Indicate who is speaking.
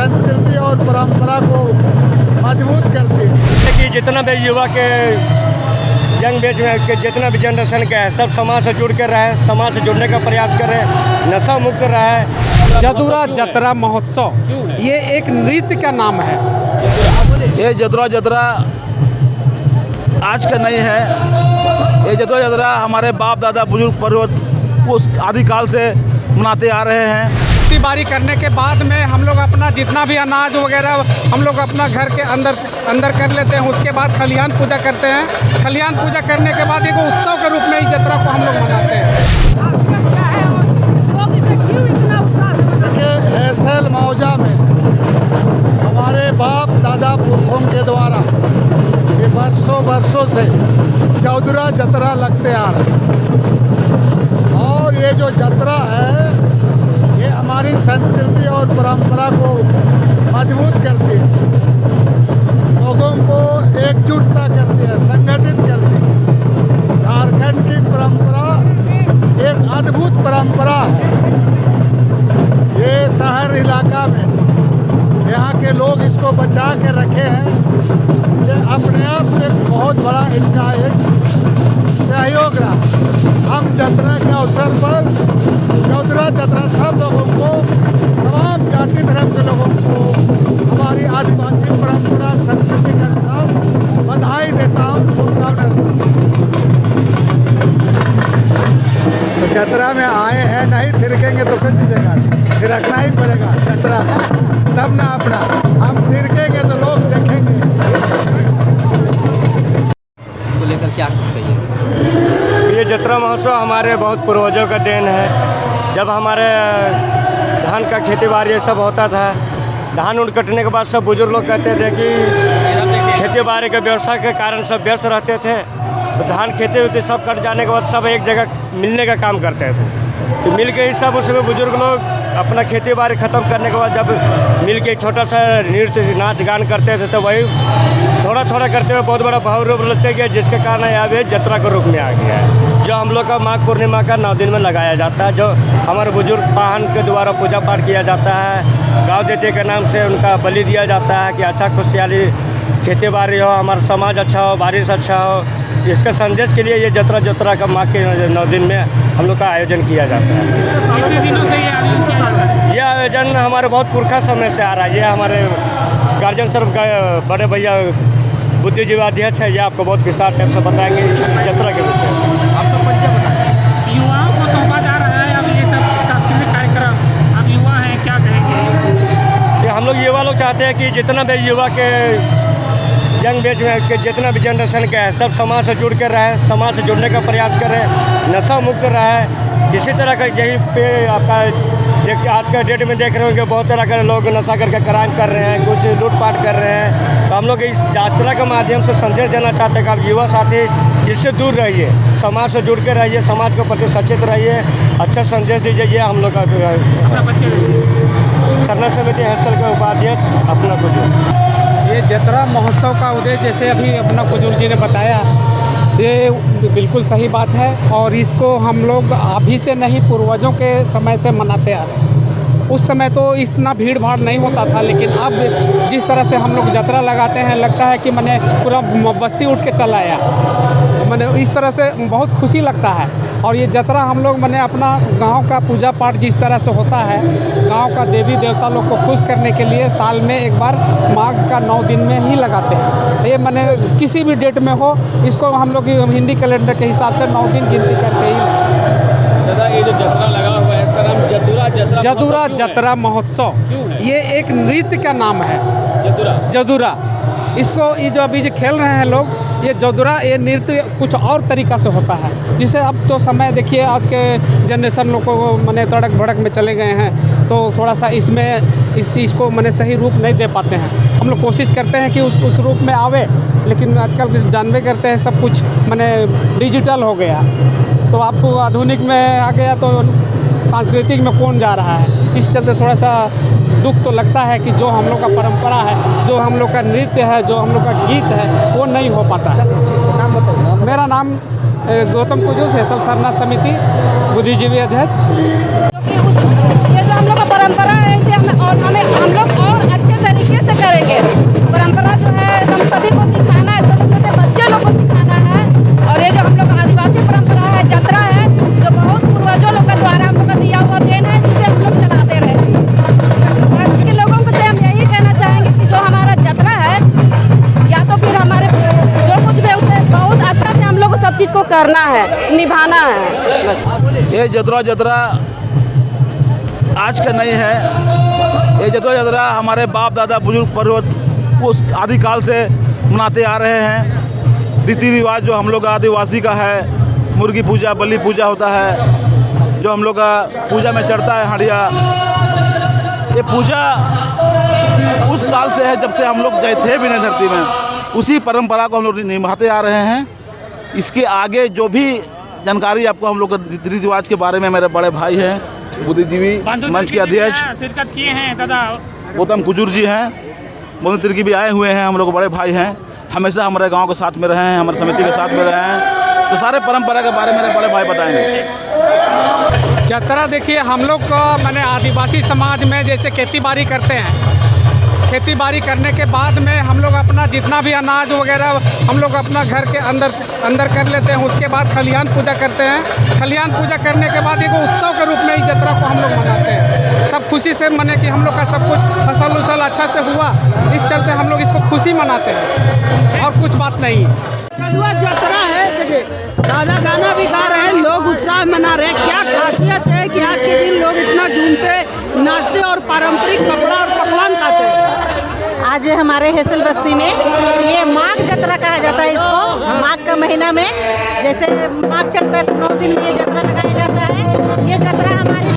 Speaker 1: संस्कृति और परंपरा को मजबूत करती है।
Speaker 2: कि जितना भी युवा के यंग बेच में के जितना भी जनरेशन का है, सब समाज से जुड़ कर रहे, समाज से जुड़ने का प्रयास करें, नशा मुक्त रहे।
Speaker 3: जदुरा जतरा महोत्सव ये एक नृत्य का नाम है।
Speaker 4: ये जदुरा जतरा आज का नहीं है। ये जदुरा जतरा हमारे बाप दादा बुजुर्ग पर्वत उस आदिकाल से मनाते आ रहे हैं।
Speaker 3: खेती बाड़ी करने के बाद में हम लोग अपना जितना भी अनाज वगैरह हम लोग अपना घर के अंदर कर लेते हैं। उसके बाद खलिहान पूजा करते हैं। खलिहान पूजा करने के बाद एक उत्सव के रूप में इस जतरा को हम लोग मनाते हैं।
Speaker 1: देखिए, हैसल मौजा में हमारे बाप दादा पुरखों के द्वारा ये वर्षों से जदुरा जतरा लगते आ रहे हैं। और ये जो जतरा है ये हमारी संस्कृति और परंपरा को मजबूत करती है, लोगों को एकजुटता करती है, संगठित करती है। झारखंड की परंपरा एक अद्भुत परंपरा है। ये शहर इलाका में यहाँ के लोग इसको बचा के रखे हैं। ये अपने आप में बहुत बड़ा इनका एक सहयोग रहा। हम जतरा के अवसर पर जदुरा जतरा सब लोगों को, तमाम जाति धर्म के लोगों को हमारी आदिवासी परंपरा संस्कृति के अनुसार बधाई देता हूँ, शुभकामनाएं देता हूँ। तो जतरा में आए हैं, नहीं थिरकेंगे तो कुछ जगह थिरकना ही पड़ेगा। जतरा तब ना अपना, हम थिरकेंगे तो लोग देखेंगे।
Speaker 5: इसको लेकर क्या कुछ कहिए?
Speaker 2: ये जतरा महोत्सव हमारे बहुत पूर्वजों का देन है। जब हमारे धान का खेती बाड़ी ये सब होता था, धान उन कटने के बाद सब बुजुर्ग लोग कहते थे कि खेती बाड़ी के व्यवसाय के कारण सब व्यस्त रहते थे। तो धान खेती होती सब कट जाने के बाद सब एक जगह मिलने का काम करते थे। तो मिल के ही सब उसमें बुजुर्ग लोग अपना खेती बाड़ी ख़त्म करने के बाद जब मिल के छोटा सा नृत्य नाच गान करते थे, तो वही थोड़ा थोड़ा करते हुए बहुत बड़ा भाव रूप लेते गए, जिसके कारण अब ये जतरा के रूप में आ गया है। जो हम लोग का माघ पूर्णिमा का 9 दिन में लगाया जाता है, जो हमारे बुजुर्ग पाहन के द्वारा पूजा पाठ किया जाता है। गाँव देवते के नाम से उनका बलि दिया जाता है कि अच्छा खुशहाली खेती बाड़ी हो, हमारा समाज अच्छा हो, बारिश अच्छा हो। इसका संदेश के लिए ये जतरा का माघ के 9 दिन में हम लोग का आयोजन किया जाता है।
Speaker 3: कितने दिनों से ये आयोजन किया जाता है?
Speaker 2: ये आयोजन हमारे बहुत पुरखा समय से आ रहा है। ये हमारे गार्जियन सर का बड़े भैया बुद्धिजीवी अध्यक्ष है, ये आपको बहुत विस्तार टाइप से बताएंगे जतरा के विषय में।
Speaker 3: आपका परिचय बताएं। युवाओं को सौंपा जा रहा है अब ये सब सांस्कृतिक कार्यक्रम। अब युवा हैं, क्या कहेंगे?
Speaker 2: ये हम लोग युवा लोग चाहते हैं कि जितना भी युवा के यंग बेच में के जितना भी जनरेशन का है, सब समाज से जुड़ कर रहे, समाज से जुड़ने का प्रयास करें, नशा मुक्त रहे। किसी तरह का यहीं पे आपका देख आज का डेट में देख रहे हो कि बहुत तरह के लोग नशा करके क्राइम कर रहे हैं, कुछ लूटपाट कर रहे हैं। तो हम लोग इस यात्रा के माध्यम से संदेश देना चाहते हैं कि आप युवा साथी इससे दूर रहिए, समाज से जुड़ कर रहिए, समाज के प्रति सचेत रहिए, अच्छा संदेश दीजिए। ये हम लोग का सरना समिति हैसल के उपाध्यक्ष अपना कुछ।
Speaker 3: ये जतरा महोत्सव का उद्देश्य जैसे अभी अपना बुजुर्ग जी ने बताया, ये बिल्कुल सही बात है। और इसको हम लोग अभी से नहीं, पूर्वजों के समय से मनाते आ रहे हैं। उस समय तो इतना भीड़ भाड़ नहीं होता था, लेकिन अब जिस तरह से हम लोग जतरा लगाते हैं, लगता है कि मैंने पूरा बस्ती उठ के चला आया। मैंने इस तरह से बहुत खुशी लगता है। और ये जतरा हम लोग मैंने अपना गांव का पूजा पाठ जिस तरह से होता है, गांव का देवी देवता लोग को खुश करने के लिए साल में एक बार माघ का 9 दिन में ही लगाते हैं। ये मैंने किसी भी डेट में हो, इसको हम लोग हिंदी कैलेंडर के हिसाब से 9 दिन गिनती करके ही।
Speaker 5: दादा, ये जो जतरा लगा हुआ है इसका नाम
Speaker 3: जदुरा जतरा महोत्सव ये एक नृत्य का नाम है। जदुरा इसको ये जो अभी जो खेल रहे हैं लोग, ये जदुरा ये नृत्य कुछ और तरीक़ा से होता है, जिसे अब तो समय देखिए आज के जनरेशन लोग को मैंने तड़क भड़क में चले गए हैं, तो थोड़ा सा इसमें इसको मैंने सही रूप नहीं दे पाते हैं। हम लोग कोशिश करते हैं कि उस रूप में आवे, लेकिन आजकल जानवे करते हैं सब कुछ मैंने डिजिटल हो गया, तो आपको आधुनिक में आ गया तो सांस्कृतिक में कौन जा रहा है। इस चलते थोड़ा सा दुख तो लगता है कि जो हम लोग का परंपरा है, जो हम लोग का नृत्य है, जो हम लोग का गीत है, वो नहीं हो पाता है।
Speaker 5: नाम बताओ।
Speaker 3: मेरा नाम गौतम कुजूस, हैसल सरना समिति बुद्धिजीवी अध्यक्ष।
Speaker 6: ये जो हम लोग का परंपरा है, इसे हम लोग और करना है, निभाना है बस।
Speaker 4: ये जतरा आज का नहीं है। ये जतरा हमारे बाप दादा बुजुर्ग पर्वत उस आदिकाल से मनाते आ रहे हैं। रीति रिवाज जो हम लोग आदिवासी का है, मुर्गी पूजा, बलि पूजा होता है, जो हम लोग का पूजा में चढ़ता है हंडिया। ये पूजा उस काल से है जब से हम लोग गए थे भी नहीं धरती में, उसी परंपरा को हम लोग निभाते आ रहे हैं। इसके आगे जो भी जानकारी आपको हम लोग रीति रिवाज के बारे में मेरे बड़े भाई हैं, बुद्धिजीवी मंच के अध्यक्ष
Speaker 7: शिरकत किए हैं दादा
Speaker 4: गौतम कुजूर जी हैं, मोदी तिर्की भी आए हुए हैं, हम लोग बड़े भाई हैं, हमेशा हमारे गांव के साथ में रहे हैं, हमारे समिति के साथ में रहे हैं, तो सारे परंपरा के बारे में मेरे बड़े भाई बताएंगे।
Speaker 3: जतरा देखिए हम लोग को मैंने आदिवासी समाज में जैसे खेती बाड़ी करते हैं, खेती बाड़ी करने के बाद में हम लोग अपना जितना भी अनाज वगैरह हम लोग अपना घर के अंदर कर लेते हैं। उसके बाद खलिहान पूजा करते हैं। खलिहान पूजा करने के बाद एक उत्सव के रूप में इस जतरा को हम लोग मनाते हैं। सब खुशी से मने कि हम लोग का सब कुछ फसल उसल अच्छा से हुआ, इस चलते हम लोग इसको खुशी मनाते हैं और कुछ बात नहीं है।
Speaker 8: कलुआ जतरा है, देखिए दादा गाना भी गा रहे हैं, लोग उत्साह मना रहे हैं। क्या खासियत है कि आज के दिन लोग इतना झूमते, नाचते और पारंपरिक कपड़ा और पकवान खाते हैं।
Speaker 9: आज हमारे हेसल बस्ती में ये माघ जतरा कहा जाता है इसको। माघ का महीना में जैसे माघ चढ़ता है तो 9 दिन में ये जतरा लगाया जाता है। ये जतरा हमारी